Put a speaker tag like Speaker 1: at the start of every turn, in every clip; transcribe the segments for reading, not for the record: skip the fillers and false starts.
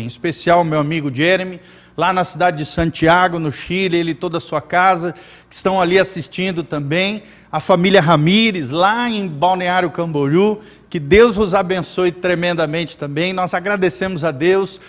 Speaker 1: Em especial meu amigo Jeremy, lá na cidade de Santiago, no Chile, ele e toda a sua casa, que estão ali assistindo também. A família Ramires, lá em Balneário Camboriú, que Deus vos abençoe tremendamente também. Nós agradecemos a Deus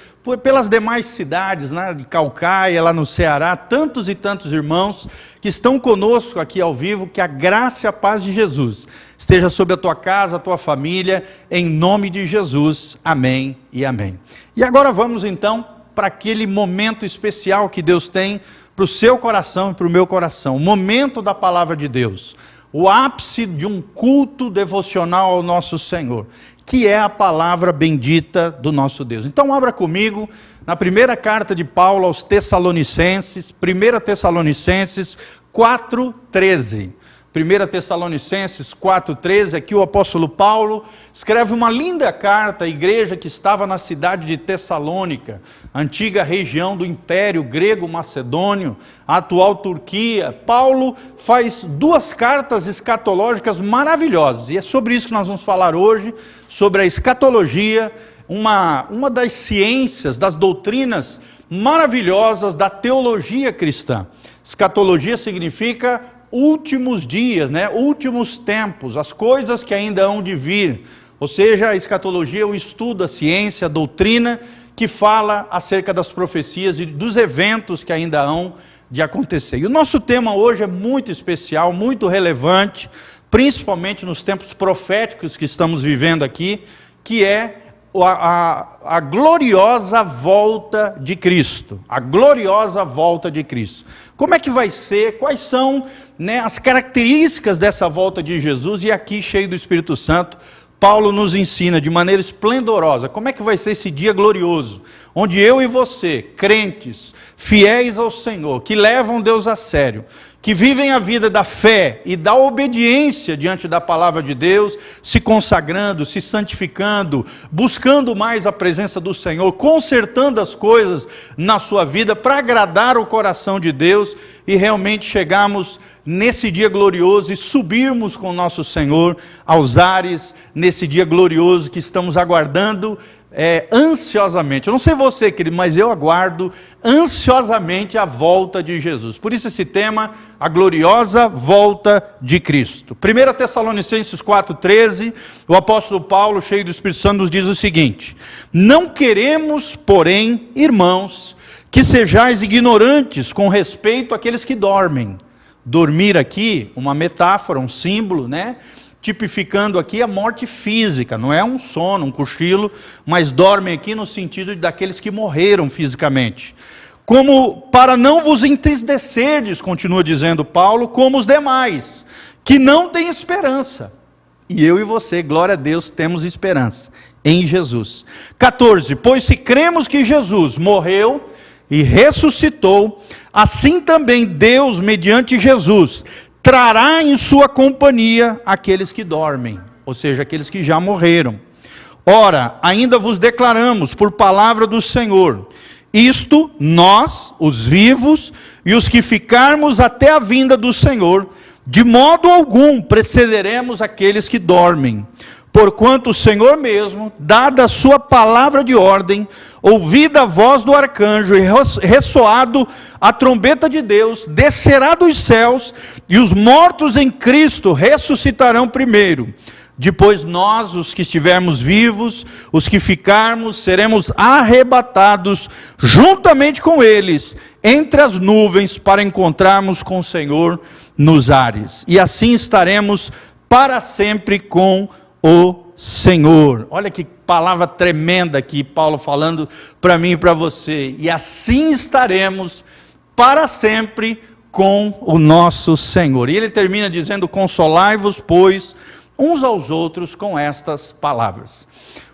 Speaker 1: pelas demais cidades, né, de Caucaia, lá no Ceará, tantos e tantos irmãos que estão conosco aqui ao vivo. Que a graça e a paz de Jesus esteja sobre a tua casa, a tua família, em nome de Jesus. Amém e amém. E agora vamos então para aquele momento especial que Deus tem para o seu coração e para o meu coração, o momento da palavra de Deus, o ápice de um culto devocional ao nosso Senhor, que é a palavra bendita do nosso Deus. Então abra comigo na primeira carta de Paulo aos Tessalonicenses, 1 Tessalonicenses 4:13. 1 Tessalonicenses 4:13, aqui o apóstolo Paulo escreve uma linda carta à igreja que estava na cidade de Tessalônica, antiga região do Império Grego-Macedônio, a atual Turquia. Paulo faz duas cartas escatológicas maravilhosas, e é sobre isso que nós vamos falar hoje, sobre a escatologia, uma das ciências, das doutrinas maravilhosas da teologia cristã. Escatologia significa últimos dias, né? Últimos tempos, as coisas que ainda hão de vir. Ou seja, a escatologia é o estudo, a ciência, a doutrina que fala acerca das profecias e dos eventos que ainda hão de acontecer. E o nosso tema hoje é muito especial, muito relevante, principalmente nos tempos proféticos que estamos vivendo aqui, que é a gloriosa volta de Cristo. A gloriosa volta de Cristo. Como é que vai ser? Quais são, né, as características dessa volta de Jesus? E aqui, cheio do Espírito Santo, Paulo nos ensina de maneira esplendorosa como é que vai ser esse dia glorioso, onde eu e você, crentes, fiéis ao Senhor, que levam Deus a sério, que vivem a vida da fé e da obediência diante da palavra de Deus, se consagrando, se santificando, buscando mais a presença do Senhor, consertando as coisas na sua vida para agradar o coração de Deus e realmente chegarmos nesse dia glorioso e subirmos com o nosso Senhor aos ares, nesse dia glorioso que estamos aguardando ansiosamente. Eu não sei você, querido, mas eu aguardo ansiosamente a volta de Jesus. Por isso esse tema, a gloriosa volta de Cristo. 1 Tessalonicenses 4:13, o apóstolo Paulo, cheio do Espírito Santo, nos diz o seguinte: não queremos, porém, irmãos, que sejais ignorantes com respeito àqueles que dormem. Dormir aqui, uma metáfora, um símbolo, né? Tipificando aqui a morte física, não é um sono, um cochilo, mas dormem aqui no sentido daqueles que morreram fisicamente. Como para não vos entristecerdes, continua dizendo Paulo, como os demais, que não têm esperança. E eu e você, glória a Deus, temos esperança em Jesus. 14, pois se cremos que Jesus morreu e ressuscitou, assim também Deus, mediante Jesus, trará em sua companhia aqueles que dormem, ou seja, aqueles que já morreram. Ora, ainda vos declaramos por palavra do Senhor, isto nós, os vivos, e os que ficarmos até a vinda do Senhor, de modo algum precederemos aqueles que dormem. Porquanto o Senhor mesmo, dada a sua palavra de ordem, ouvida a voz do arcanjo e ressoado a trombeta de Deus, descerá dos céus, e os mortos em Cristo ressuscitarão primeiro. Depois nós, os que estivermos vivos, os que ficarmos, seremos arrebatados juntamente com eles, entre as nuvens, para encontrarmos com o Senhor nos ares. E assim estaremos para sempre com o Senhor. Olha que palavra tremenda aqui, Paulo falando para mim e para você. E assim estaremos para sempre com o nosso Senhor. E ele termina dizendo: consolai-vos, pois, uns aos outros com estas palavras.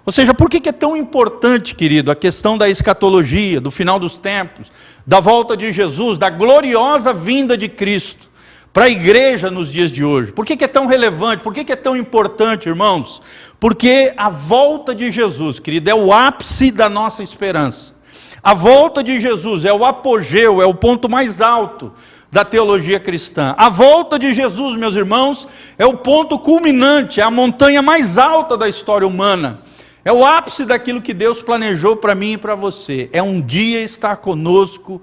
Speaker 1: Ou seja, por que é tão importante, querido, a questão da escatologia, do final dos tempos, da volta de Jesus, da gloriosa vinda de Cristo para a igreja nos dias de hoje? Por que é tão relevante? Por que é tão importante, irmãos? Porque a volta de Jesus, querido, é o ápice da nossa esperança. A volta de Jesus é o apogeu, é o ponto mais alto da teologia cristã. A volta de Jesus, meus irmãos, é o ponto culminante, é a montanha mais alta da história humana. É o ápice daquilo que Deus planejou para mim e para você. É um dia estar conosco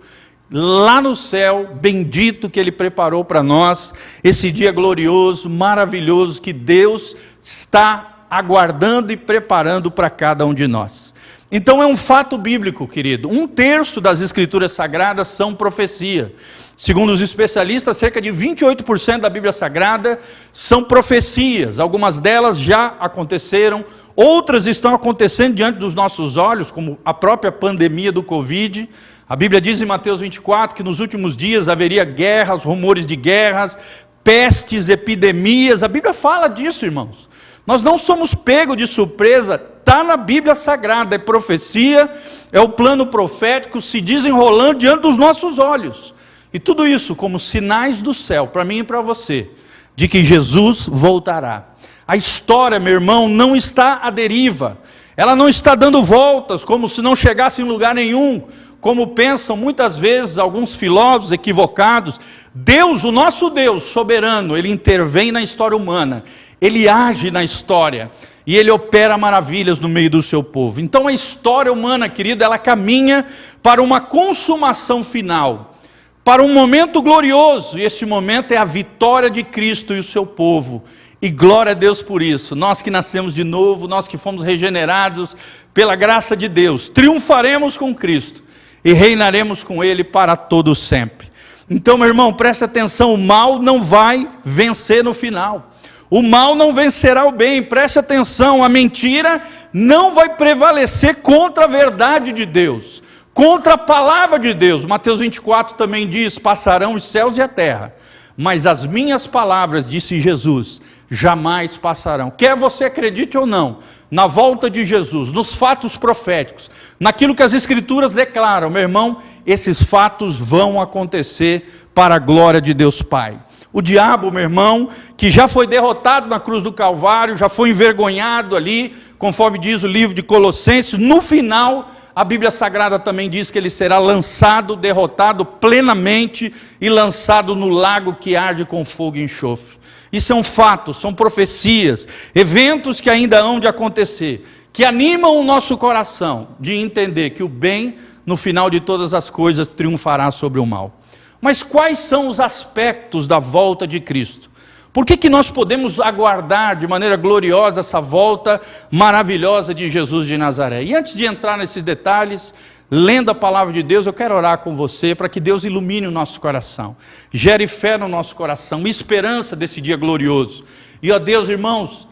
Speaker 1: lá no céu, bendito que Ele preparou para nós, esse dia glorioso, maravilhoso, que Deus está aguardando e preparando para cada um de nós. Então é um fato bíblico, querido. 1/3 das Escrituras Sagradas são profecia. Segundo os especialistas, cerca de 28% da Bíblia Sagrada são profecias. Algumas delas já aconteceram, outras estão acontecendo diante dos nossos olhos, como a própria pandemia do Covid. A Bíblia diz em Mateus 24 que nos últimos dias haveria guerras, rumores de guerras, pestes, epidemias. A Bíblia fala disso, irmãos. Nós não somos pegos de surpresa, está na Bíblia Sagrada, é profecia, é o plano profético se desenrolando diante dos nossos olhos. E tudo isso como sinais do céu, para mim e para você, de que Jesus voltará. A história, meu irmão, não está à deriva, ela não está dando voltas, como se não chegasse em lugar nenhum, como pensam muitas vezes alguns filósofos equivocados. Deus, o nosso Deus soberano, Ele intervém na história humana, Ele age na história, e Ele opera maravilhas no meio do seu povo. Então a história humana, querido, ela caminha para uma consumação final, para um momento glorioso, e esse momento é a vitória de Cristo e o seu povo. E glória a Deus por isso. Nós que nascemos de novo, nós que fomos regenerados pela graça de Deus, triunfaremos com Cristo e reinaremos com Ele para todo sempre. Então, meu irmão, preste atenção, o mal não vai vencer no final. O mal não vencerá o bem, preste atenção, a mentira não vai prevalecer contra a verdade de Deus, contra a palavra de Deus. Mateus 24 também diz, passarão os céus e a terra, mas as minhas palavras, disse Jesus, jamais passarão. Quer você acredite ou não, na volta de Jesus, nos fatos proféticos, naquilo que as Escrituras declaram, meu irmão, esses fatos vão acontecer para a glória de Deus Pai. O diabo, meu irmão, que já foi derrotado na cruz do Calvário, já foi envergonhado ali, conforme diz o livro de Colossenses, no final, a Bíblia Sagrada também diz que ele será lançado, derrotado plenamente e lançado no lago que arde com fogo e enxofre. Isso é um fato, são profecias, eventos que ainda hão de acontecer, que animam o nosso coração de entender que o bem, no final de todas as coisas, triunfará sobre o mal. Mas quais são os aspectos da volta de Cristo? Por que nós podemos aguardar de maneira gloriosa essa volta maravilhosa de Jesus de Nazaré? E antes de entrar nesses detalhes, lendo a palavra de Deus, eu quero orar com você para que Deus ilumine o nosso coração, gere fé no nosso coração, esperança desse dia glorioso. E ó Deus, irmãos,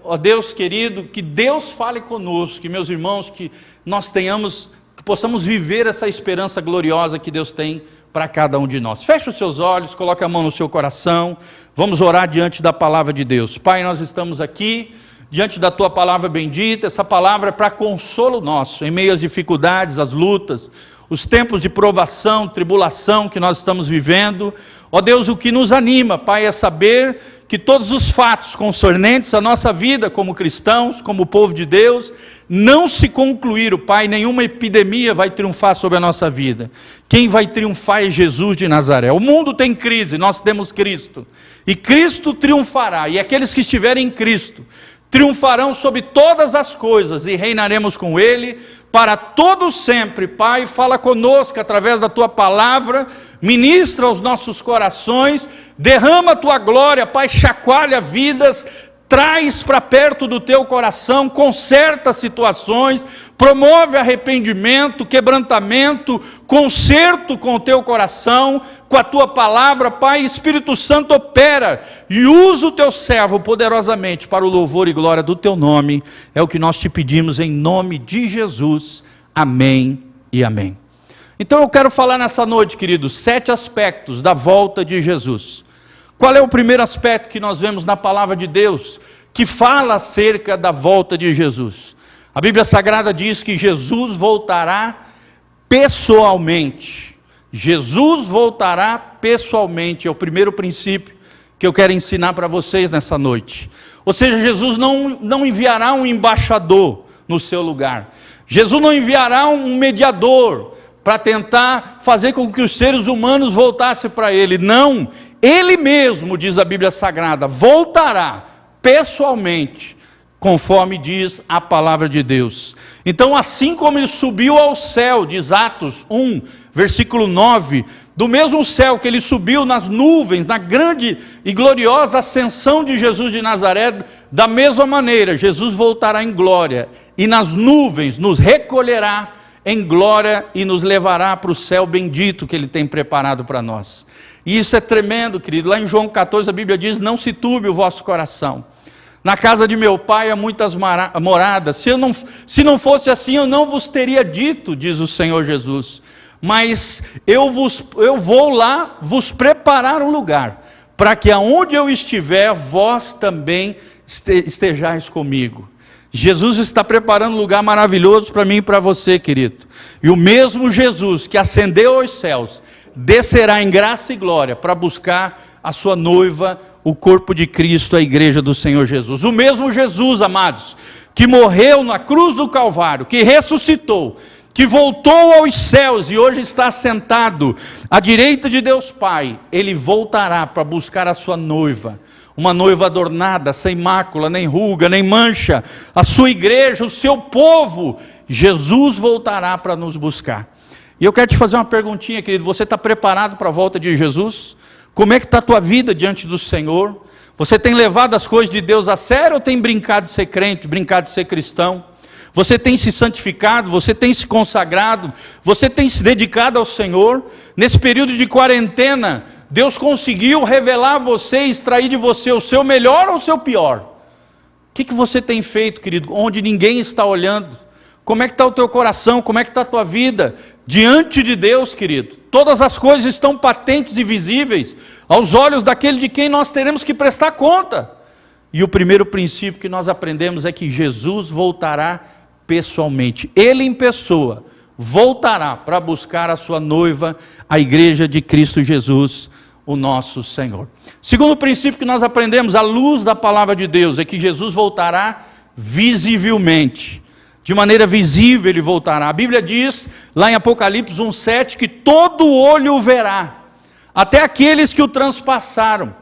Speaker 1: ó Deus querido, que Deus fale conosco, que meus irmãos, que nós tenhamos, que possamos viver essa esperança gloriosa que Deus tem para cada um de nós. Feche os seus olhos, coloque a mão no seu coração, vamos orar diante da palavra de Deus. Pai, nós estamos aqui diante da Tua palavra bendita, essa palavra é para consolo nosso, em meio às dificuldades, às lutas, os tempos de provação, tribulação que nós estamos vivendo. Ó Deus, o que nos anima, Pai, é saber que todos os fatos concernentes à nossa vida como cristãos, como povo de Deus, não se concluíram, Pai, nenhuma epidemia vai triunfar sobre a nossa vida. Quem vai triunfar é Jesus de Nazaré. O mundo tem crise, nós temos Cristo, e Cristo triunfará, e aqueles que estiverem em Cristo, triunfarão sobre todas as coisas, e reinaremos com Ele, para todo sempre. Pai, fala conosco através da Tua palavra, ministra aos nossos corações, derrama a Tua glória, Pai, chacoalha vidas, traz para perto do Teu coração, conserta situações, promove arrependimento, quebrantamento, conserto com o Teu coração, com a Tua palavra. Pai, Espírito Santo opera e usa o Teu servo poderosamente para o louvor e glória do Teu nome. É o que nós te pedimos em nome de Jesus. Amém e amém. Então eu quero falar nessa noite, queridos, 7 aspectos da volta de Jesus. Qual é o primeiro aspecto que nós vemos na palavra de Deus, que fala acerca da volta de Jesus? A Bíblia Sagrada diz que Jesus voltará pessoalmente. Jesus voltará pessoalmente, é o primeiro princípio que eu quero ensinar para vocês nessa noite. Ou seja, Jesus não enviará um embaixador no seu lugar. Jesus não enviará um mediador para tentar fazer com que os seres humanos voltassem para Ele. Não, Ele mesmo, diz a Bíblia Sagrada, voltará pessoalmente, conforme diz a palavra de Deus. Então, assim como ele subiu ao céu, diz Atos 1, versículo 9, do mesmo céu que ele subiu nas nuvens, na grande e gloriosa ascensão de Jesus de Nazaré, da mesma maneira, Jesus voltará em glória, e nas nuvens nos recolherá em glória e nos levará para o céu bendito que ele tem preparado para nós. E isso é tremendo, querido. Lá em João 14 a Bíblia diz: não se turbe o vosso coração. Na casa de meu pai há muitas moradas. Se não fosse assim, eu não vos teria dito, diz o Senhor Jesus. Mas eu vou lá vos preparar um lugar, para que aonde eu estiver, vós também estejais comigo. Jesus está preparando um lugar maravilhoso para mim e para você, querido. E o mesmo Jesus que ascendeu aos céus, descerá em graça e glória para buscar a sua noiva, o corpo de Cristo, a igreja do Senhor Jesus. O mesmo Jesus, amados, que morreu na cruz do Calvário, que ressuscitou, que voltou aos céus e hoje está sentado à direita de Deus Pai, ele voltará para buscar a sua noiva, uma noiva adornada, sem mácula, nem ruga, nem mancha, a sua igreja, o seu povo. Jesus voltará para nos buscar. E eu quero te fazer uma perguntinha, querido: você está preparado para a volta de Jesus? Como é que está a tua vida diante do Senhor? Você tem levado as coisas de Deus a sério ou tem brincado de ser crente, brincado de ser cristão? Você tem se santificado, você tem se consagrado, você tem se dedicado ao Senhor? Nesse período de quarentena, Deus conseguiu revelar a você, extrair de você o seu melhor ou o seu pior? O que você tem feito, querido, onde ninguém está olhando? Como é que está o teu coração? Como é que está a tua vida? Diante de Deus, querido, todas as coisas estão patentes e visíveis aos olhos daquele de quem nós teremos que prestar conta. E o primeiro princípio que nós aprendemos é que Jesus voltará pessoalmente. Ele em pessoa voltará para buscar a sua noiva, a igreja de Cristo Jesus, o nosso Senhor. Segundo princípio que nós aprendemos à luz da palavra de Deus é que Jesus voltará visivelmente. De maneira visível ele voltará. A Bíblia diz, lá em Apocalipse 1,7, que todo olho o verá, até aqueles que o transpassaram.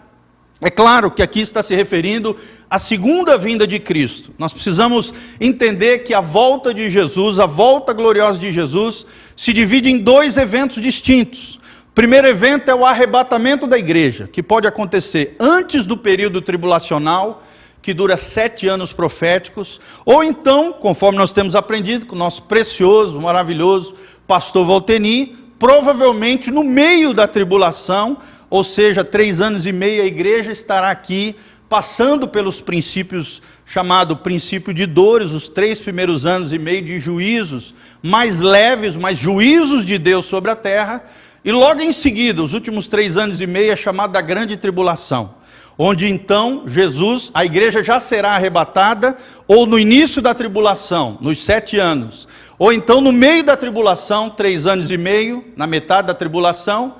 Speaker 1: É claro que aqui está se referindo à segunda vinda de Cristo. Nós precisamos entender que a volta de Jesus, a volta gloriosa de Jesus, se divide em dois eventos distintos. O primeiro evento é o arrebatamento da igreja, que pode acontecer antes do período tribulacional, que dura 7 anos proféticos, ou então, conforme nós temos aprendido com o nosso precioso, maravilhoso pastor Valteni, provavelmente no meio da tribulação, ou seja, 3 anos e meio a igreja estará aqui, passando pelos princípios, chamado princípio de dores, os 3 primeiros anos e meio de juízos, mais leves, mas juízos de Deus sobre a terra, e logo em seguida, os últimos 3 anos e meio é chamado da grande tribulação, onde então Jesus, a igreja já será arrebatada, ou no início da tribulação, nos 7 anos, ou então no meio da tribulação, 3 anos e meio, na metade da tribulação,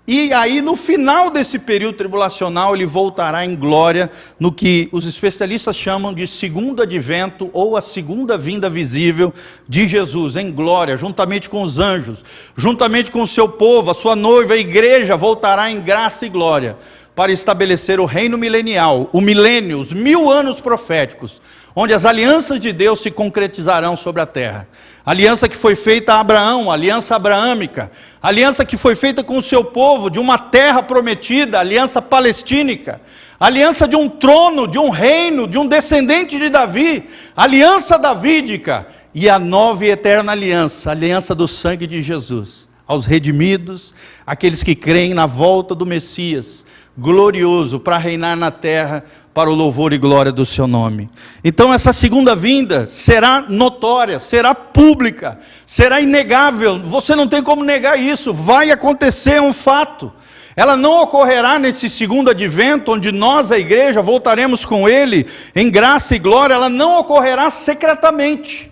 Speaker 1: e aí no final desse período tribulacional ele voltará em glória, no que os especialistas chamam de segundo advento, ou a segunda vinda visível de Jesus, em glória, juntamente com os anjos, juntamente com o seu povo, a sua noiva, a igreja, voltará em graça e glória, para estabelecer o reino milenial, o milênio, os 1000 anos proféticos, onde as alianças de Deus se concretizarão sobre a terra. A aliança que foi feita a Abraão, a aliança abraâmica, a aliança que foi feita com o seu povo, de uma terra prometida, a aliança palestínica, a aliança de um trono, de um reino, de um descendente de Davi, a aliança davídica, e a nova e eterna aliança, a aliança do sangue de Jesus, aos redimidos, aqueles que creem na volta do Messias, glorioso, para reinar na terra, para o louvor e glória do seu nome. Então essa segunda vinda será notória, será pública, será inegável, você não tem como negar isso, vai acontecer, é um fato. Ela não ocorrerá nesse segundo advento, onde nós, a igreja, voltaremos com ele, em graça e glória, ela não ocorrerá secretamente.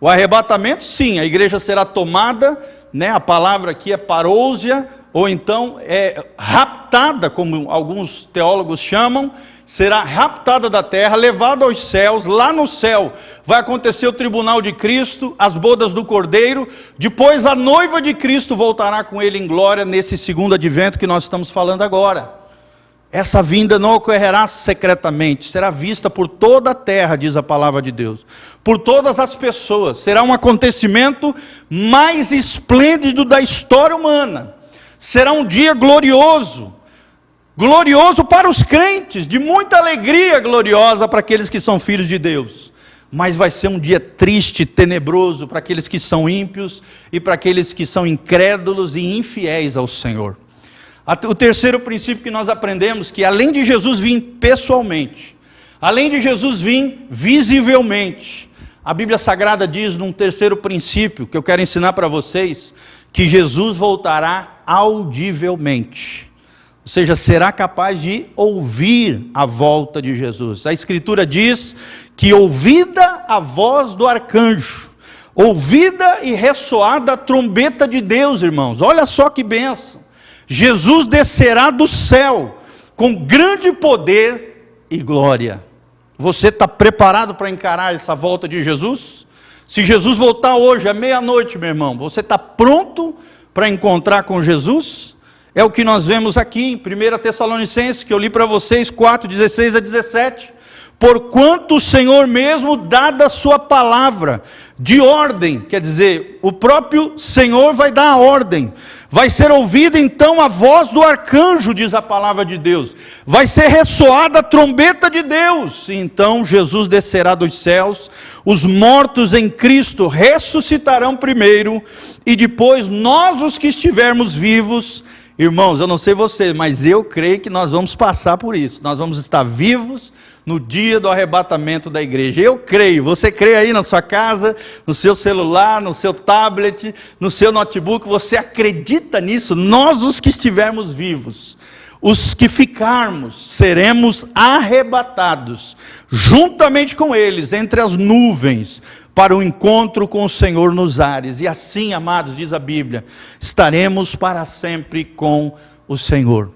Speaker 1: O arrebatamento, sim, a igreja será tomada, a palavra aqui é parousia, ou então é raptada, como alguns teólogos chamam, será raptada da terra, levada aos céus. Lá no céu vai acontecer o tribunal de Cristo, as bodas do Cordeiro, depois a noiva de Cristo voltará com ele em glória, nesse segundo advento que nós estamos falando agora. Essa vinda não ocorrerá secretamente, será vista por toda a terra, diz a palavra de Deus, por todas as pessoas. Será um acontecimento mais esplêndido da história humana. Será um dia glorioso, glorioso para os crentes, de muita alegria gloriosa para aqueles que são filhos de Deus. Mas vai ser um dia triste, tenebroso para aqueles que são ímpios e para aqueles que são incrédulos e infiéis ao Senhor. O terceiro princípio que nós aprendemos, que além de Jesus vir pessoalmente, além de Jesus vir visivelmente, a Bíblia Sagrada diz num terceiro princípio, que eu quero ensinar para vocês, que Jesus voltará audivelmente. Ou seja, será capaz de ouvir a volta de Jesus. A Escritura diz que ouvida a voz do arcanjo, ouvida e ressoada a trombeta de Deus, irmãos, olha só que bênção. Jesus descerá do céu com grande poder e glória. Você está preparado para encarar essa volta de Jesus? Se Jesus voltar hoje à meia-noite, meu irmão, você está pronto para encontrar com Jesus? É o que nós vemos aqui em 1 Tessalonicenses, que eu li para vocês, 4, 16 a 17. Porquanto o Senhor mesmo, dada a sua palavra de ordem, quer dizer, o próprio Senhor vai dar a ordem, vai ser ouvida então a voz do arcanjo, diz a palavra de Deus, vai ser ressoada a trombeta de Deus, e então Jesus descerá dos céus, os mortos em Cristo ressuscitarão primeiro, e depois nós os que estivermos vivos. Irmãos, eu não sei vocês, mas eu creio que nós vamos passar por isso, nós vamos estar vivos no dia do arrebatamento da igreja. Eu creio, você crê aí na sua casa, no seu celular, no seu tablet, no seu notebook, você acredita nisso? Nós os que estivermos vivos, os que ficarmos, seremos arrebatados, juntamente com eles, entre as nuvens, para o encontro com o Senhor nos ares, e assim, amados, diz a Bíblia, estaremos para sempre com o Senhor.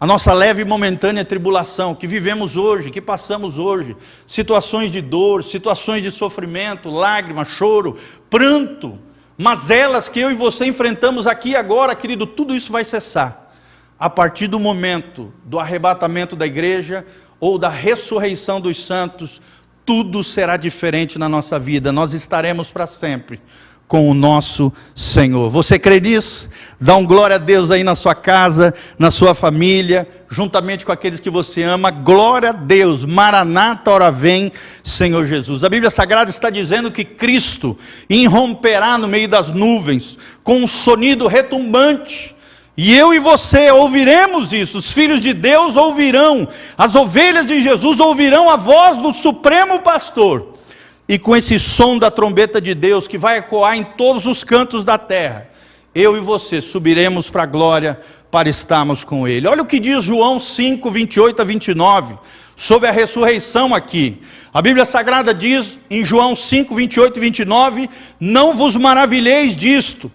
Speaker 1: A nossa leve e momentânea tribulação que vivemos hoje, que passamos hoje, situações de dor, situações de sofrimento, lágrima, choro, pranto, mazelas que eu e você enfrentamos aqui agora, querido, tudo isso vai cessar. A partir do momento do arrebatamento da igreja ou da ressurreição dos santos, tudo será diferente na nossa vida, nós estaremos para sempre com o nosso Senhor. Você crê nisso? Dá um glória a Deus aí na sua casa, na sua família, juntamente com aqueles que você ama. Glória a Deus, Maranata, ora vem, Senhor Jesus. A Bíblia Sagrada está dizendo que Cristo irromperá no meio das nuvens, com um sonido retumbante, e eu e você ouviremos isso, os filhos de Deus ouvirão, as ovelhas de Jesus ouvirão a voz do Supremo Pastor, e com esse som da trombeta de Deus, que vai ecoar em todos os cantos da terra, eu e você subiremos para a glória, para estarmos com Ele. Olha o que diz João 5, 28 a 29, sobre a ressurreição aqui. A Bíblia Sagrada diz, em João 5, 28 e 29, não vos maravilheis disto,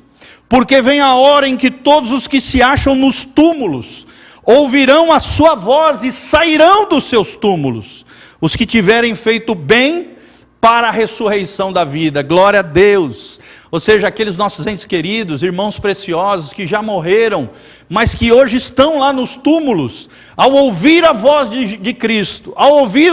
Speaker 1: porque vem a hora em que todos os que se acham nos túmulos, ouvirão a sua voz e sairão dos seus túmulos, os que tiverem feito bem, para a ressurreição da vida. Glória a Deus. Ou seja, aqueles nossos entes queridos, irmãos preciosos, que já morreram, mas que hoje estão lá nos túmulos, ao ouvir a voz de Cristo, ao ouvir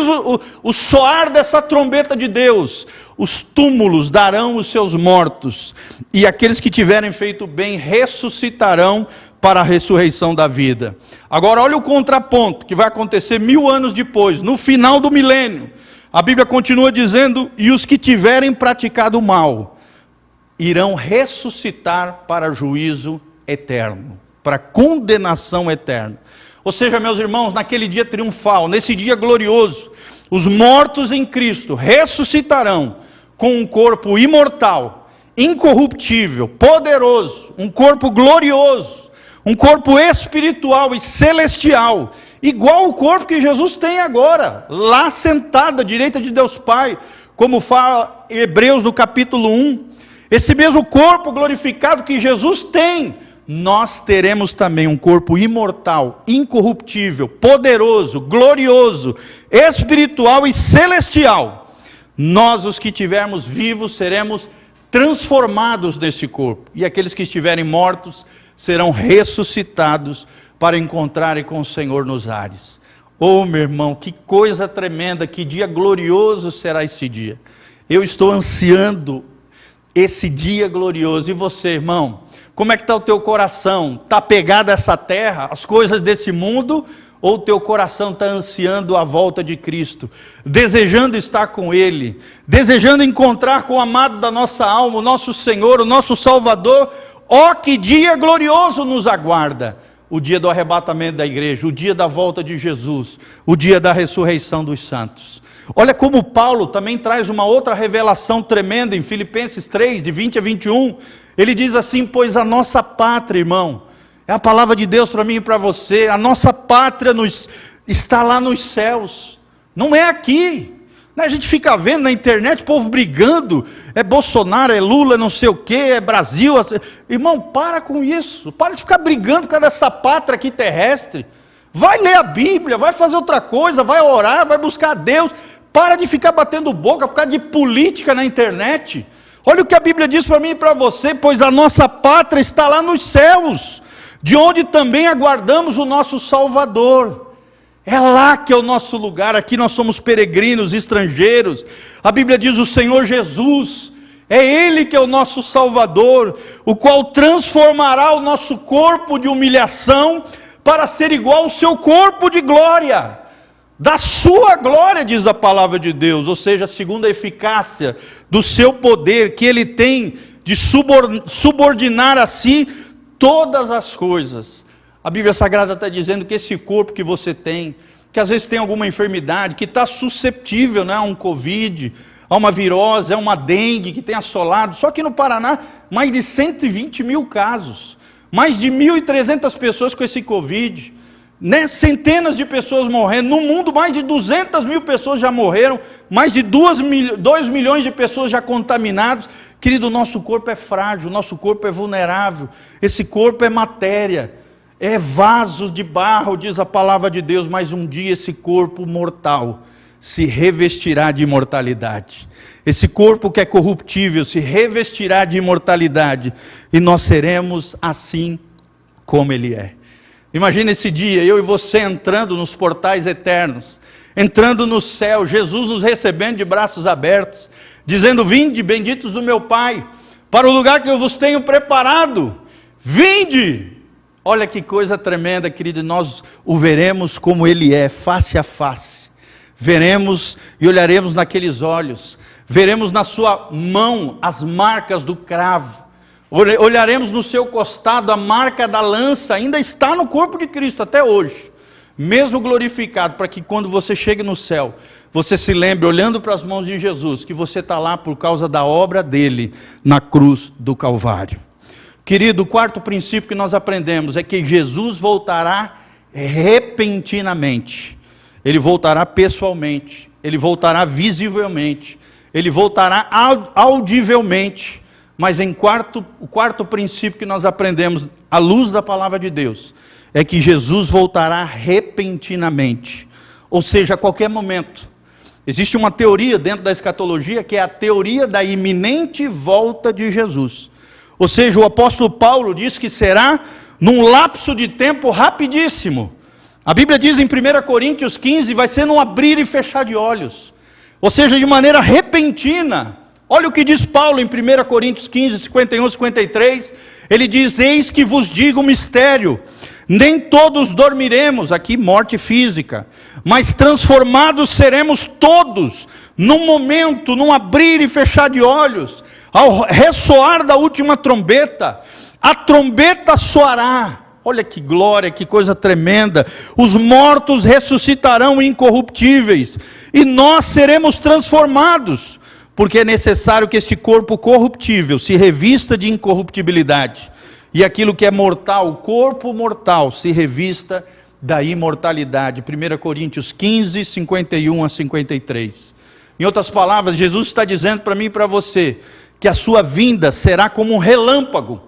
Speaker 1: o soar dessa trombeta de Deus, os túmulos darão os seus mortos, e aqueles que tiverem feito bem ressuscitarão para a ressurreição da vida. Agora olha o contraponto, que vai acontecer 1000 anos depois, no final do milênio. A Bíblia continua dizendo, e os que tiverem praticado o mal, irão ressuscitar para juízo eterno, para condenação eterna. Ou seja, meus irmãos, naquele dia triunfal, nesse dia glorioso, os mortos em Cristo ressuscitarão com um corpo imortal, incorruptível, poderoso, um corpo glorioso, um corpo espiritual e celestial, igual ao corpo que Jesus tem agora, lá sentado à direita de Deus Pai, como fala Hebreus no capítulo 1, esse mesmo corpo glorificado que Jesus tem, nós teremos também um corpo imortal, incorruptível, poderoso, glorioso, espiritual e celestial. Nós, os que estivermos vivos, seremos transformados nesse corpo. E aqueles que estiverem mortos serão ressuscitados para encontrarem com o Senhor nos ares. Oh, meu irmão, que coisa tremenda, que dia glorioso será esse dia. Eu estou ansiando esse dia glorioso. E você, irmão, como é que está o teu coração? Está pegado a essa terra, as coisas desse mundo? Ou o teu coração está ansiando a volta de Cristo, desejando estar com Ele, desejando encontrar com o amado da nossa alma, o nosso Senhor, o nosso Salvador? Ó, que dia glorioso nos aguarda! O dia do arrebatamento da igreja, o dia da volta de Jesus, o dia da ressurreição dos santos. Olha como Paulo também traz uma outra revelação tremenda em Filipenses 3, de 20 a 21. Ele diz assim: pois a nossa pátria, irmão, é a palavra de Deus para mim e para você, a nossa pátria está lá nos céus, não é aqui. A gente fica vendo na internet o povo brigando, é Bolsonaro, é Lula, não sei o que, é Brasil. Irmão, para com isso, para de ficar brigando por causa dessa pátria aqui terrestre. Vai ler a Bíblia, vai fazer outra coisa, vai orar, vai buscar a Deus. Para de ficar batendo boca por causa de política na internet. Olha o que a Bíblia diz para mim e para você: pois a nossa pátria está lá nos céus, de onde também aguardamos o nosso Salvador. É lá que é o nosso lugar. Aqui nós somos peregrinos, estrangeiros. A Bíblia diz: o Senhor Jesus, é Ele que é o nosso Salvador, o qual transformará o nosso corpo de humilhação para ser igual ao seu corpo de glória, da sua glória, diz a palavra de Deus. Ou seja, segundo a eficácia do seu poder, que Ele tem de subordinar a si todas as coisas. A Bíblia Sagrada está dizendo que esse corpo que você tem, que às vezes tem alguma enfermidade, que está susceptível, né, a um Covid, a uma virose, a uma dengue que tem assolado. Só que no Paraná, mais de 120 mil casos, mais de 1.300 pessoas com esse Covid, né, centenas de pessoas morrendo. No mundo, mais de 200 mil pessoas já morreram, mais de 2 milhões de pessoas já contaminadas. Querido, o nosso corpo é frágil, o nosso corpo é vulnerável, esse corpo é matéria. É vaso de barro, diz a palavra de Deus, mas um dia esse corpo mortal se revestirá de imortalidade. Esse corpo que é corruptível se revestirá de imortalidade, e nós seremos assim como Ele é. Imagina esse dia, eu e você entrando nos portais eternos, entrando no céu, Jesus nos recebendo de braços abertos, dizendo: vinde, benditos do meu Pai, para o lugar que eu vos tenho preparado, vinde. Olha que coisa tremenda, querido, nós o veremos como Ele é, face a face. Veremos e olharemos naqueles olhos, veremos na sua mão as marcas do cravo, olharemos no seu costado a marca da lança, ainda está no corpo de Cristo até hoje, mesmo glorificado, para que quando você chegue no céu, você se lembre, olhando para as mãos de Jesus, que você está lá por causa da obra dele na cruz do Calvário. Querido, o quarto princípio que nós aprendemos é que Jesus voltará repentinamente. Ele voltará pessoalmente, Ele voltará visivelmente, Ele voltará audivelmente. Mas o quarto princípio que nós aprendemos, à luz da palavra de Deus, é que Jesus voltará repentinamente. Ou seja, a qualquer momento. Existe uma teoria dentro da escatologia, que é a teoria da iminente volta de Jesus. Ou seja, o apóstolo Paulo diz que será num lapso de tempo rapidíssimo. A Bíblia diz em 1 Coríntios 15, vai ser num abrir e fechar de olhos. Ou seja, de maneira repentina. Olha o que diz Paulo em 1 Coríntios 15, 51, 53. Ele diz: eis que vos digo um mistério. Nem todos dormiremos, aqui morte física, mas transformados seremos todos, num momento, num abrir e fechar de olhos. Ao ressoar da última trombeta, a trombeta soará. Olha que glória, que coisa tremenda. Os mortos ressuscitarão incorruptíveis, e nós seremos transformados, porque é necessário que esse corpo corruptível se revista de incorruptibilidade, e aquilo que é mortal, o corpo mortal, se revista da imortalidade. 1 Coríntios 15, 51 a 53. Em outras palavras, Jesus está dizendo para mim e para você, que a sua vinda será como um relâmpago,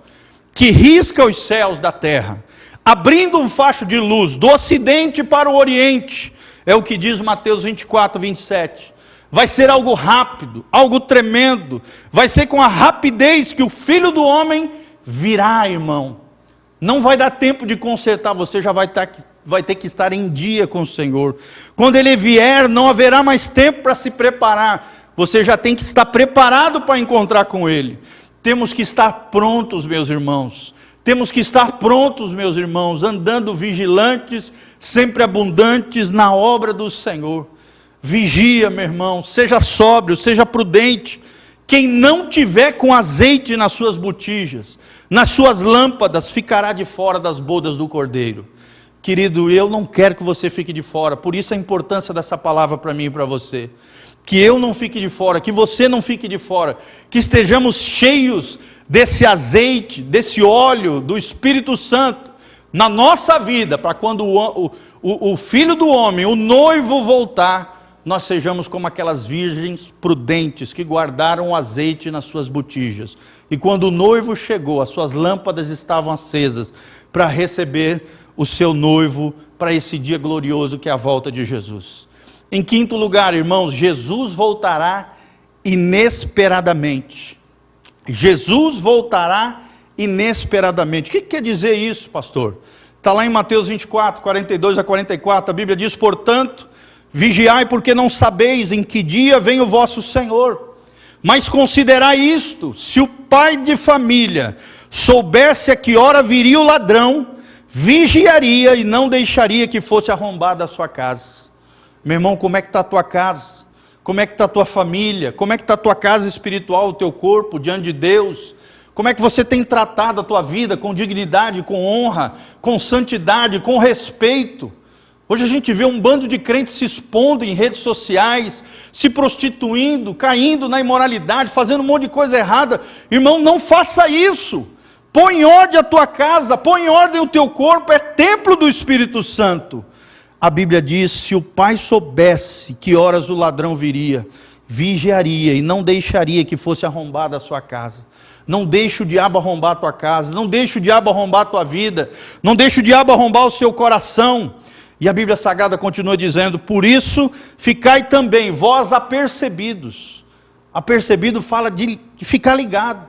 Speaker 1: que risca os céus da terra, abrindo um facho de luz, do ocidente para o oriente. É o que diz Mateus 24, 27. vai ser algo rápido, algo tremendo, vai ser com a rapidez que o Filho do Homem virá, irmão. Não vai dar tempo de consertar, você já vai ter que estar em dia com o Senhor. Quando Ele vier, não haverá mais tempo para se preparar, você já tem que estar preparado para encontrar com Ele. Temos que estar prontos, meus irmãos. Temos que estar prontos, meus irmãos, andando vigilantes, sempre abundantes na obra do Senhor. Vigia, meu irmão, seja sóbrio, seja prudente. Quem não tiver com azeite nas suas botijas, nas suas lâmpadas, ficará de fora das bodas do Cordeiro. Querido, eu não quero que você fique de fora, por isso a importância dessa palavra para mim e para você. Que eu não fique de fora, que você não fique de fora, que estejamos cheios desse azeite, desse óleo do Espírito Santo, na nossa vida, para quando o Filho do Homem, o noivo voltar, nós sejamos como aquelas virgens prudentes que guardaram o azeite nas suas botijas. E quando o noivo chegou, as suas lâmpadas estavam acesas para receber o seu noivo para esse dia glorioso que é a volta de Jesus. Em quinto lugar, irmãos, Jesus voltará inesperadamente. Jesus voltará inesperadamente. O que quer dizer isso, pastor? Está lá em Mateus 24, 42 a 44, a Bíblia diz: portanto, vigiai, porque não sabeis em que dia vem o vosso Senhor. Mas considerai isto: se o pai de família soubesse a que hora viria o ladrão, vigiaria e não deixaria que fosse arrombada a sua casa. Meu irmão, como é que está a tua casa? Como é que está a tua família? Como é que está a tua casa espiritual, o teu corpo diante de Deus? Como é que você tem tratado a tua vida com dignidade, com honra, com santidade, com respeito? Hoje a gente vê um bando de crentes se expondo em redes sociais, se prostituindo, caindo na imoralidade, fazendo um monte de coisa errada. Irmão, não faça isso. Põe em ordem a tua casa, põe em ordem o teu corpo, é templo do Espírito Santo. A Bíblia diz: se o pai soubesse que horas o ladrão viria, vigiaria e não deixaria que fosse arrombada a sua casa. Não deixe o diabo arrombar a tua casa, não deixe o diabo arrombar a tua vida, não deixe o diabo arrombar o seu coração. E a Bíblia Sagrada continua dizendo: por isso, ficai também vós apercebidos. Apercebido fala de ficar ligado,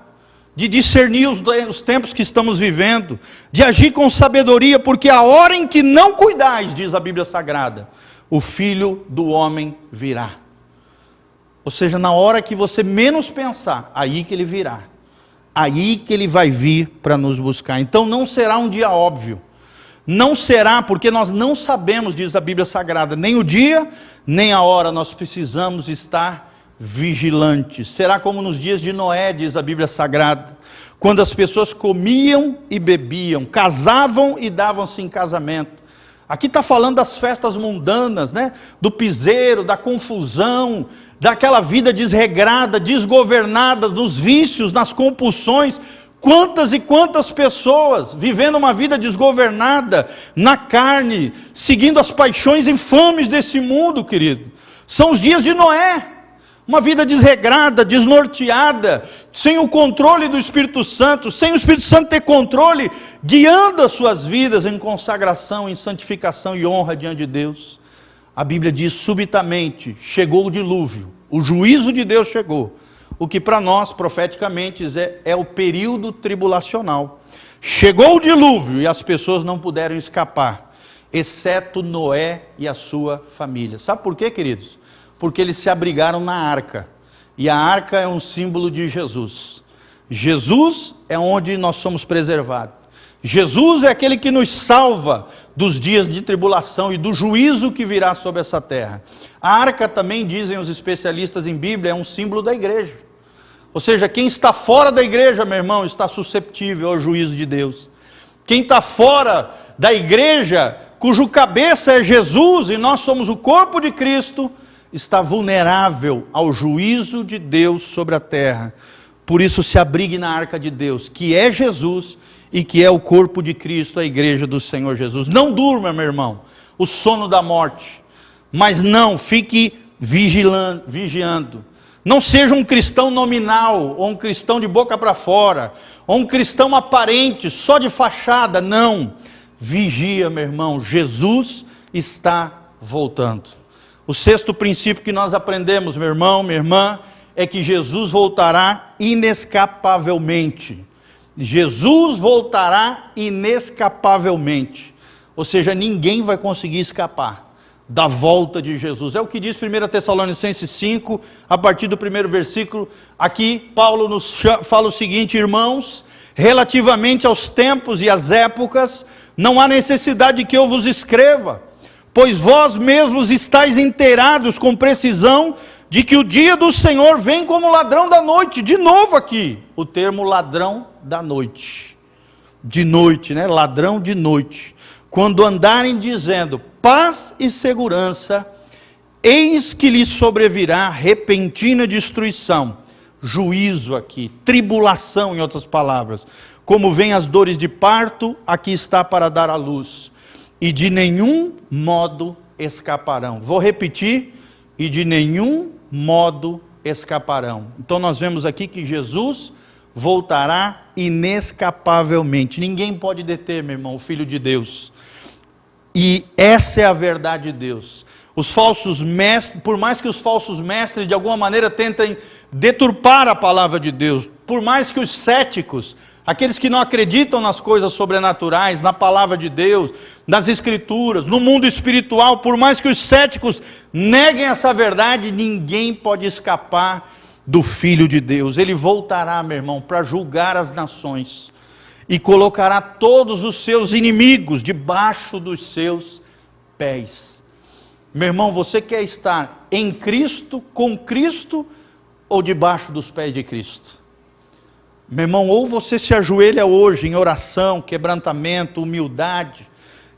Speaker 1: de discernir os tempos que estamos vivendo, de agir com sabedoria, porque a hora em que não cuidais, diz a Bíblia Sagrada, o Filho do Homem virá. Ou seja, na hora que você menos pensar, aí que ele virá. Aí que ele vai vir para nos buscar. Então não será um dia óbvio. Não será, porque nós não sabemos, diz a Bíblia Sagrada, nem o dia, nem a hora. Nós precisamos estar vigilantes. Será como nos dias de Noé, diz a Bíblia Sagrada, quando as pessoas comiam e bebiam, casavam e davam-se em casamento. Aqui está falando das festas mundanas, né? Do piseiro, da confusão, daquela vida desregrada, desgovernada, dos vícios, nas compulsões. Quantas e quantas pessoas vivendo uma vida desgovernada, na carne, seguindo as paixões infames desse mundo, querido. São os dias de Noé. Uma vida desregrada, desnorteada, sem o controle do Espírito Santo, sem o Espírito Santo ter controle, guiando as suas vidas em consagração, em santificação e honra diante de Deus. A Bíblia diz: subitamente chegou o dilúvio, o juízo de Deus chegou. O que para nós, profeticamente, é o período tribulacional. Chegou o dilúvio e as pessoas não puderam escapar, exceto Noé e a sua família. Sabe por quê, queridos? Porque eles se abrigaram na arca, e a arca é um símbolo de Jesus. Jesus é onde nós somos preservados. Jesus é aquele que nos salva dos dias de tribulação e do juízo que virá sobre essa terra. A arca também, dizem os especialistas em Bíblia, é um símbolo da igreja. Ou seja, quem está fora da igreja, meu irmão, está susceptível ao juízo de Deus. Quem está fora da igreja, cujo cabeça é Jesus e nós somos o corpo de Cristo, está vulnerável ao juízo de Deus sobre a terra. Por isso se abrigue na arca de Deus, que é Jesus e que é o corpo de Cristo, a igreja do Senhor Jesus. Não durma, meu irmão, o sono da morte, mas não, fique vigiando. Não seja um cristão nominal, ou um cristão de boca para fora, ou um cristão aparente, só de fachada, não. Vigia, meu irmão, Jesus está voltando. O sexto princípio que nós aprendemos, meu irmão, minha irmã, é que Jesus voltará inescapavelmente. Jesus voltará inescapavelmente. Ou seja, ninguém vai conseguir escapar da volta de Jesus. É o que diz 1 Tessalonicenses 5, a partir do primeiro versículo. Aqui Paulo nos fala o seguinte: irmãos, relativamente aos tempos e às épocas, não há necessidade que eu vos escreva, pois vós mesmos estáis inteirados com precisão de que o dia do Senhor vem como ladrão da noite. De novo aqui, o termo ladrão da noite. De noite, né? Ladrão de noite. Quando andarem dizendo paz e segurança, eis que lhes sobrevirá repentina destruição. Juízo aqui, tribulação em outras palavras. Como vêm as dores de parto, aqui está para dar à luz. E de nenhum modo escaparão. Vou repetir, e de nenhum modo escaparão. Então nós vemos aqui que Jesus voltará inescapavelmente. Ninguém pode deter, meu irmão, o Filho de Deus. E essa é a verdade de Deus. Os falsos mestres, por mais que os falsos mestres de alguma maneira tentem deturpar a palavra de Deus, por mais que os céticos, aqueles que não acreditam nas coisas sobrenaturais, na palavra de Deus, nas escrituras, no mundo espiritual, por mais que os céticos neguem essa verdade, ninguém pode escapar do Filho de Deus. Ele voltará, meu irmão, para julgar as nações e colocará todos os seus inimigos debaixo dos seus pés. Meu irmão, você quer estar em Cristo, com Cristo, ou debaixo dos pés de Cristo? Meu irmão, ou você se ajoelha hoje em oração, quebrantamento, humildade,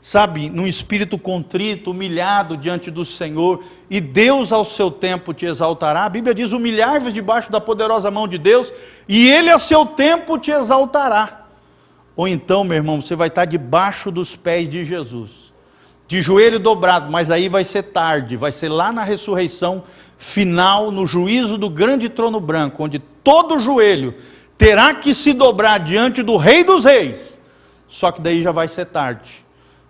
Speaker 1: sabe, num espírito contrito, humilhado diante do Senhor, e Deus ao seu tempo te exaltará. A Bíblia diz: humilhai-vos debaixo da poderosa mão de Deus, e Ele a seu tempo te exaltará. Ou então, meu irmão, você vai estar debaixo dos pés de Jesus, de joelho dobrado, mas aí vai ser tarde, vai ser lá na ressurreição final, no juízo do grande trono branco, onde todo joelho terá que se dobrar diante do Rei dos Reis. Só que daí já vai ser tarde,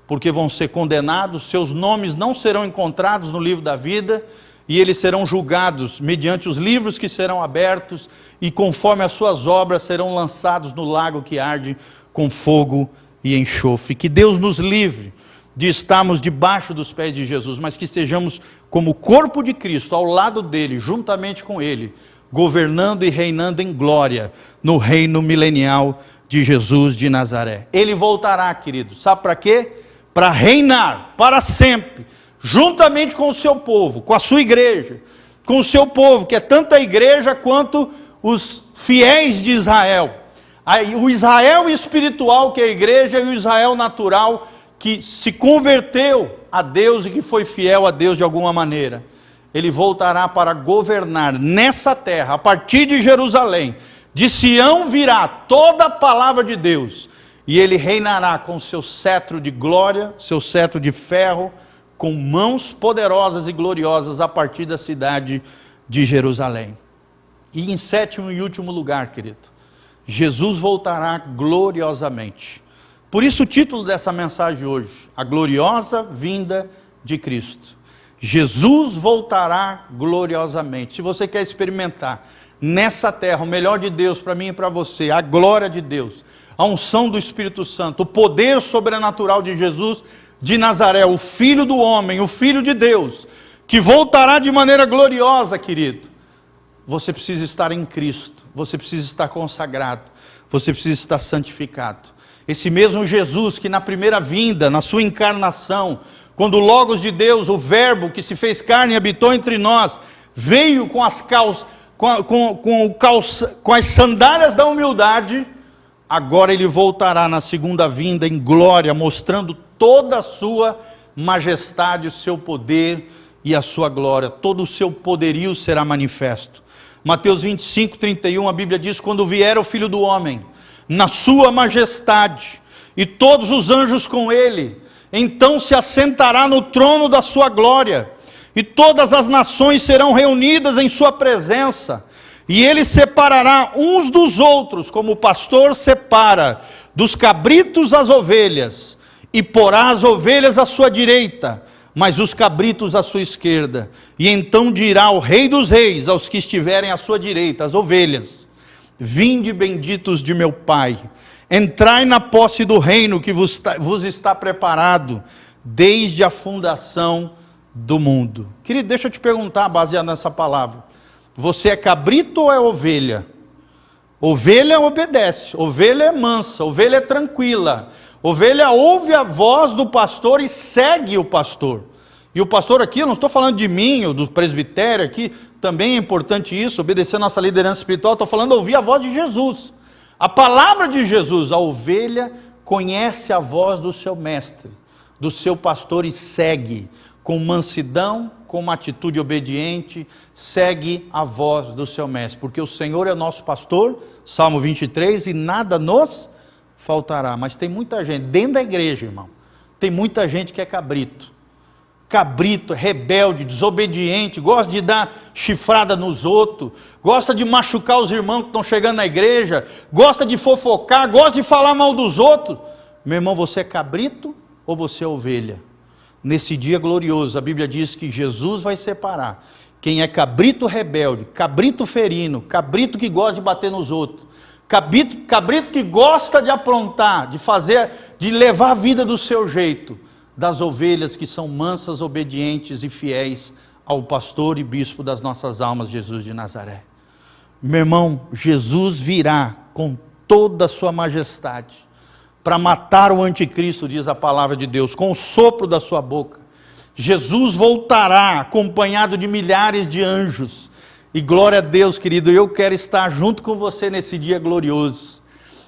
Speaker 1: porque vão ser condenados, seus nomes não serão encontrados no livro da vida, e eles serão julgados mediante os livros que serão abertos, e conforme as suas obras serão lançados no lago que arde com fogo e enxofre. Que Deus nos livre de estarmos debaixo dos pés de Jesus, mas que estejamos como corpo de Cristo, ao lado dele, juntamente com ele, governando e reinando em glória, no reino milenial de Jesus de Nazaré. Ele voltará, querido, sabe para quê? Para reinar para sempre, juntamente com o seu povo, com a sua igreja, com o seu povo, que é tanto a igreja quanto os fiéis de Israel. O Israel espiritual, que é a igreja, e o Israel natural, que se converteu a Deus e que foi fiel a Deus de alguma maneira. Ele voltará para governar nessa terra, a partir de Jerusalém. De Sião virá toda a palavra de Deus, e ele reinará com seu cetro de glória, seu cetro de ferro, com mãos poderosas e gloriosas a partir da cidade de Jerusalém. E em sétimo e último lugar, querido, Jesus voltará gloriosamente. Por isso o título dessa mensagem hoje: a gloriosa vinda de Cristo. Jesus voltará gloriosamente. Se você quer experimentar nessa terra o melhor de Deus para mim e para você, a glória de Deus, a unção do Espírito Santo, o poder sobrenatural de Jesus de Nazaré, o Filho do homem, o Filho de Deus, que voltará de maneira gloriosa, querido, você precisa estar em Cristo, você precisa estar consagrado, você precisa estar santificado. Esse mesmo Jesus que na primeira vinda, na sua encarnação, quando o Logos de Deus, o Verbo que se fez carne e habitou entre nós, veio com as sandálias da humildade, agora ele voltará na segunda vinda em glória, mostrando toda a sua majestade, o seu poder e a sua glória. Todo o seu poderio será manifesto. Mateus 25, 31, a Bíblia diz: quando vier o Filho do Homem, na sua majestade, e todos os anjos com ele, então se assentará no trono da sua glória, e todas as nações serão reunidas em sua presença, e ele separará uns dos outros, como o pastor separa dos cabritos as ovelhas, e porá as ovelhas à sua direita, mas os cabritos à sua esquerda. E então dirá o Rei dos Reis aos que estiverem à sua direita, as ovelhas: vinde benditos de meu Pai, entrai na posse do reino que vos está preparado desde a fundação do mundo. Querido, deixa eu te perguntar, baseado nessa palavra: você é cabrito ou é ovelha? Ovelha obedece, ovelha é mansa, ovelha é tranquila, ovelha ouve a voz do pastor e segue o pastor. E o pastor aqui, eu não estou falando de mim ou do presbitério aqui, também é importante isso, obedecer a nossa liderança espiritual, estou falando de ouvir a voz de Jesus, a palavra de Jesus. A ovelha conhece a voz do seu mestre, do seu pastor, e segue com mansidão, com uma atitude obediente, segue a voz do seu mestre, porque o Senhor é o nosso pastor, Salmo 23, e nada nos faltará. Mas tem muita gente, dentro da igreja, irmão, tem muita gente que é cabrito, rebelde, desobediente, gosta de dar chifrada nos outros, gosta de machucar os irmãos que estão chegando na igreja, gosta de fofocar, gosta de falar mal dos outros. Meu irmão, você é cabrito ou você é ovelha? Nesse dia glorioso, a Bíblia diz que Jesus vai separar quem é cabrito rebelde, cabrito ferino, cabrito que gosta de bater nos outros, cabrito que gosta de aprontar, de levar a vida do seu jeito, das ovelhas que são mansas, obedientes e fiéis ao pastor e bispo das nossas almas, Jesus de Nazaré. Meu irmão, Jesus virá com toda a sua majestade para matar o anticristo, diz a palavra de Deus, com o sopro da sua boca. Jesus voltará acompanhado de milhares de anjos, e glória a Deus, querido, eu quero estar junto com você nesse dia glorioso.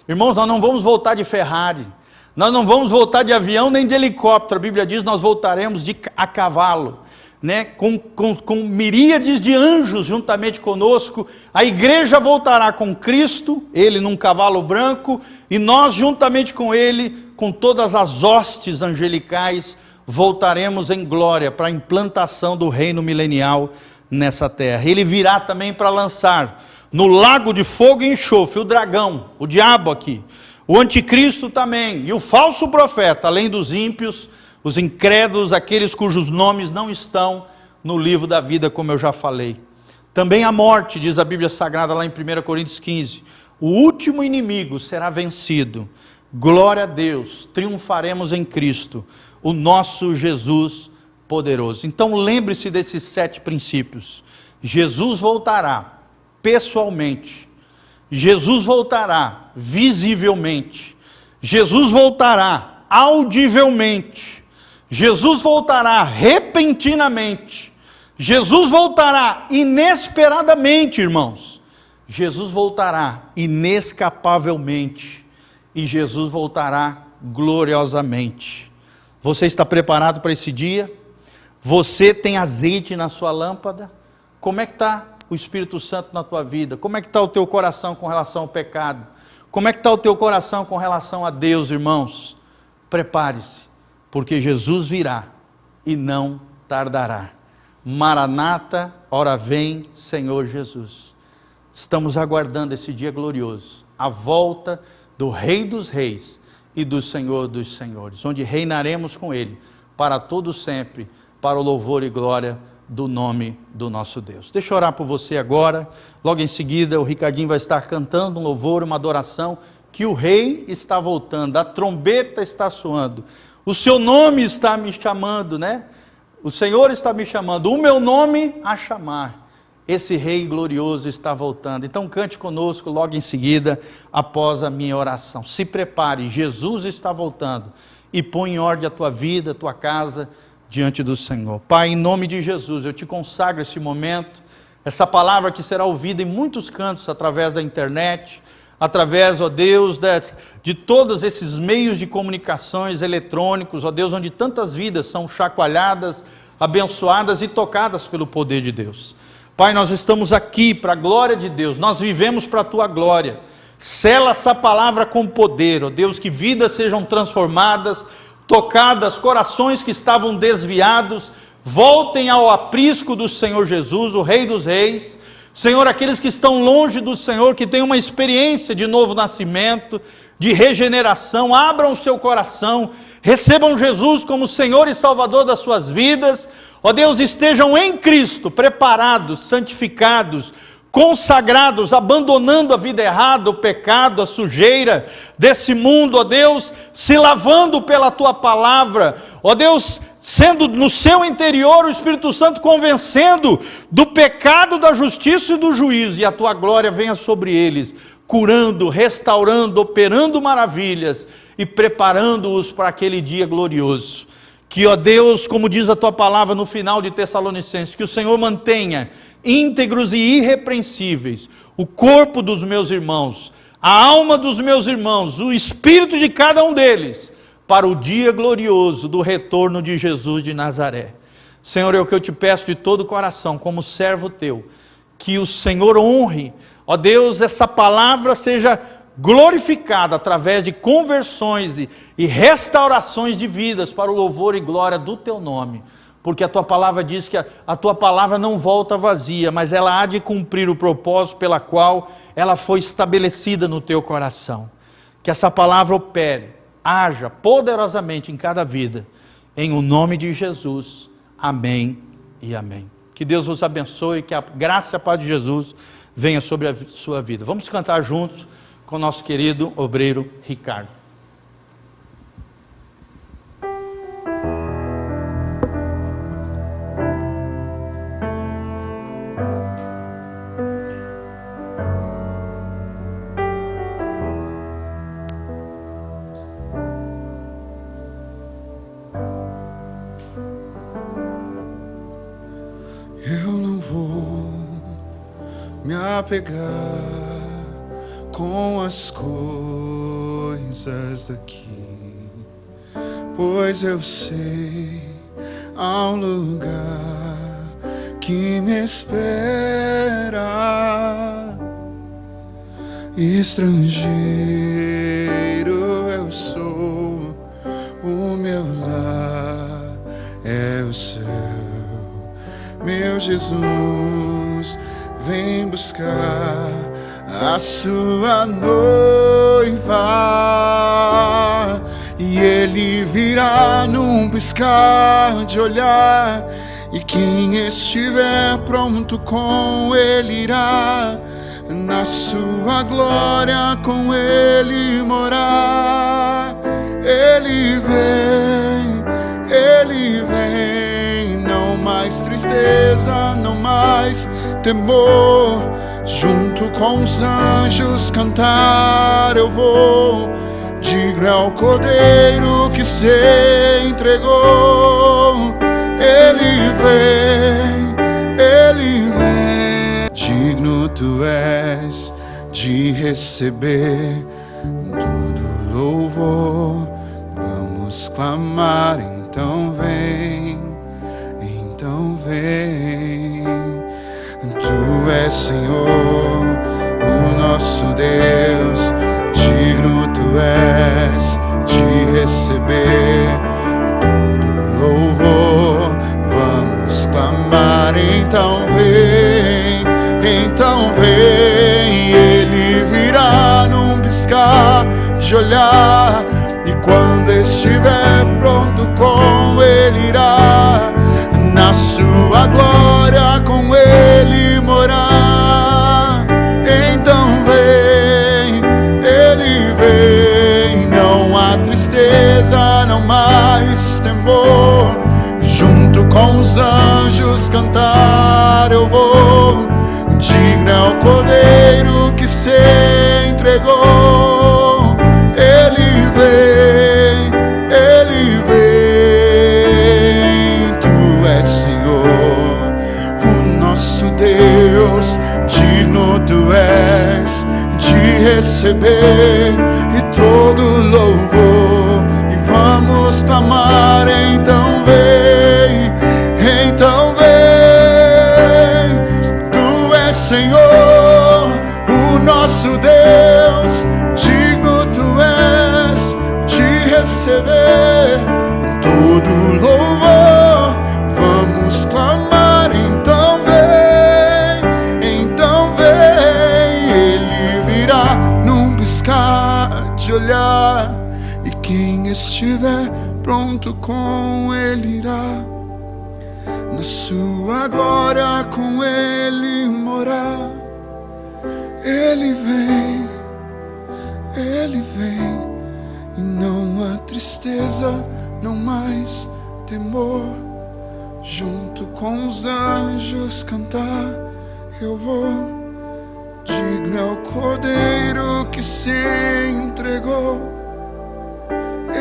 Speaker 1: Irmãos, nós não vamos voltar de Ferrari, nós não vamos voltar de avião nem de helicóptero. A Bíblia diz que nós voltaremos a cavalo, né? com miríades de anjos juntamente conosco. A igreja voltará com Cristo, ele num cavalo branco, e nós juntamente com ele, com todas as hostes angelicais, voltaremos em glória para a implantação do reino milenial nessa terra. Ele virá também para lançar no lago de fogo e enxofre o dragão, o diabo aqui, o anticristo também, e o falso profeta, além dos ímpios, os incrédulos, aqueles cujos nomes não estão no livro da vida, como eu já falei. Também a morte, diz a Bíblia Sagrada lá em 1 Coríntios 15, o último inimigo será vencido. Glória a Deus, triunfaremos em Cristo, o nosso Jesus poderoso. Então lembre-se desses 7 princípios. Jesus voltará pessoalmente, Jesus voltará visivelmente, Jesus voltará audivelmente, Jesus voltará repentinamente, Jesus voltará inesperadamente, irmãos, Jesus voltará inescapavelmente, e Jesus voltará gloriosamente. Você está preparado para esse dia? Você tem azeite na sua lâmpada? Como é que está o Espírito Santo na tua vida? Como é que está o teu coração com relação ao pecado? Como é que está o teu coração com relação a Deus, irmãos? Prepare-se, porque Jesus virá e não tardará. Maranata, ora vem, Senhor Jesus. Estamos aguardando esse dia glorioso, a volta do Rei dos Reis e do Senhor dos Senhores, onde reinaremos com Ele para todo sempre, para o louvor e glória do nome do nosso Deus. Deixa eu orar por você agora. Logo em seguida o Ricardinho vai estar cantando um louvor, uma adoração, que o Rei está voltando, a trombeta está soando, o seu nome está me chamando, né? O Senhor está me chamando, o meu nome a chamar. Esse Rei glorioso está voltando. Então cante conosco logo em seguida, após a minha oração. Se prepare, Jesus está voltando, e põe em ordem a tua vida, a tua casa, diante do Senhor. Pai, em nome de Jesus, eu te consagro esse momento, essa palavra que será ouvida em muitos cantos, através da internet, através, ó Deus, de todos esses meios de comunicações eletrônicos, ó Deus, onde tantas vidas são chacoalhadas, abençoadas e tocadas pelo poder de Deus. Pai, nós estamos aqui para a glória de Deus, nós vivemos para a tua glória. Sela essa palavra com poder, ó Deus, que vidas sejam transformadas, tocadas, corações que estavam desviados, voltem ao aprisco do Senhor Jesus, o Rei dos Reis, Senhor, aqueles que estão longe do Senhor, que têm uma experiência de novo nascimento, de regeneração, abram o seu coração, recebam Jesus como Senhor e Salvador das suas vidas. Ó Deus, estejam em Cristo, preparados, santificados, consagrados, abandonando a vida errada, o pecado, a sujeira desse mundo, ó Deus, se lavando pela Tua palavra, ó Deus, sendo no seu interior o Espírito Santo convencendo do pecado, da justiça e do juízo, e a Tua glória venha sobre eles, curando, restaurando, operando maravilhas e preparando-os para aquele dia glorioso. Que, ó Deus, como diz a Tua palavra no final de Tessalonicenses, que o Senhor mantenha íntegros e irrepreensíveis o corpo dos meus irmãos, a alma dos meus irmãos, o espírito de cada um deles, para o dia glorioso do retorno de Jesus de Nazaré. Senhor, é o que eu te peço de todo o coração, como servo Teu, que o Senhor honre, ó Deus, essa palavra seja glorificada através de conversões e restaurações de vidas para o louvor e glória do Teu nome. Porque a Tua palavra diz que a Tua palavra não volta vazia, mas ela há de cumprir o propósito pela qual ela foi estabelecida no Teu coração. Que essa palavra opere, haja poderosamente em cada vida, em o nome de Jesus. Amém e amém. Que Deus vos abençoe, que a graça e a paz de Jesus venha sobre a sua vida. Vamos cantar juntos com o nosso querido obreiro Ricardo.
Speaker 2: Me apegar com as coisas daqui, pois eu sei há um lugar que me espera. Estrangeiro eu sou, o meu lar é o céu. Meu Jesus, vem buscar a sua noiva, e Ele virá num piscar de olhar, e quem estiver pronto com Ele irá, na sua glória com Ele morar. Ele vem, não mais tristeza, não mais temor, junto com os anjos cantar eu vou. Digno é o Cordeiro que se entregou. Ele vem, digno tu és de receber todo louvor. Vamos clamar, então vem, então vem. Tu és, Senhor, o nosso Deus, digno tu és de receber todo louvor. Vamos clamar, então vem, então vem. Ele virá num piscar de olhar, e quando estiver pronto com Ele irá, na sua glória com Ele morar. Então vem, Ele vem, não há tristeza, não mais temor, junto com os anjos cantar eu vou. Digno é o Cordeiro que se entregou. Ele vem, tu és, Senhor, o nosso Deus, digno tu és de receber e todo louvor. E vamos clamar, então vem, então vem. Tu és, Senhor, o nosso Deus, digno tu és de receber todo louvor. Vamos clamar, então vem, então virá, e quem estiver pronto com ele irá, na sua glória com ele morar. Ele vem, e não há tristeza, não mais temor. Junto com os anjos cantar eu vou. Digno é o Cordeiro que se entregou.